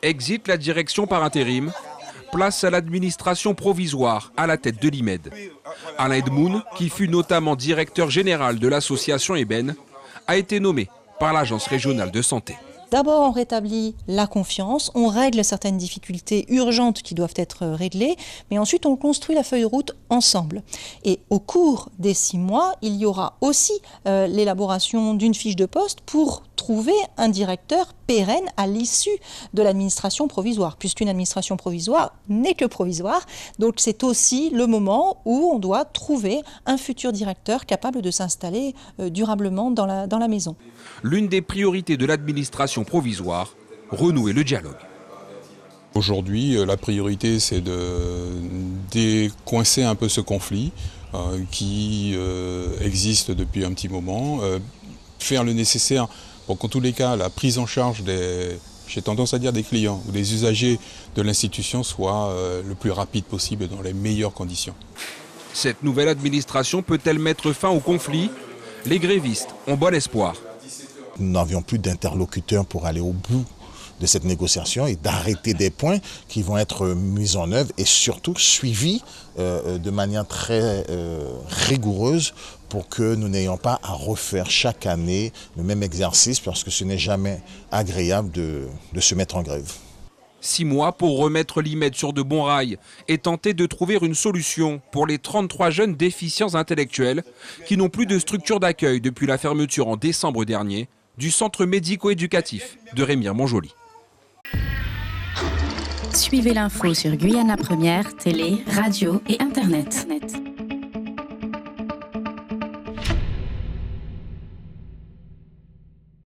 Exit la direction par intérim. Place à l'administration provisoire à la tête de l'IMED. Alain Edmoun, qui fut notamment directeur général de l'association Eben, a été nommé par l'Agence régionale de santé. D'abord, on rétablit la confiance, on règle certaines difficultés urgentes qui doivent être réglées, mais ensuite on construit la feuille de route ensemble. Et au cours des 6 mois, il y aura aussi l'élaboration d'une fiche de poste pour trouver un directeur pérenne à l'issue de l'administration provisoire, puisqu'une administration provisoire n'est que provisoire. Donc c'est aussi le moment où on doit trouver un futur directeur capable de s'installer durablement dans la maison. L'une des priorités de l'administration provisoire, renouer le dialogue. Aujourd'hui, la priorité, c'est de décoincer un peu ce conflit qui existe depuis un petit moment, faire le nécessaire pour qu'en tous les cas, la prise en charge j'ai tendance à dire des clients ou des usagers de l'institution soit le plus rapide possible dans les meilleures conditions. Cette nouvelle administration peut-elle mettre fin au conflit? Les grévistes ont bon espoir. Nous n'avions plus d'interlocuteurs pour aller au bout de cette négociation et d'arrêter des points qui vont être mis en œuvre et surtout suivis de manière très rigoureuse pour que nous n'ayons pas à refaire chaque année le même exercice parce que ce n'est jamais agréable de se mettre en grève. 6 mois pour remettre l'IMED sur de bons rails et tenter de trouver une solution pour les 33 jeunes déficients intellectuels qui n'ont plus de structure d'accueil depuis la fermeture en décembre dernier du centre médico-éducatif de Remire-Montjoly. Suivez l'info sur Guyana Première, télé, radio et internet.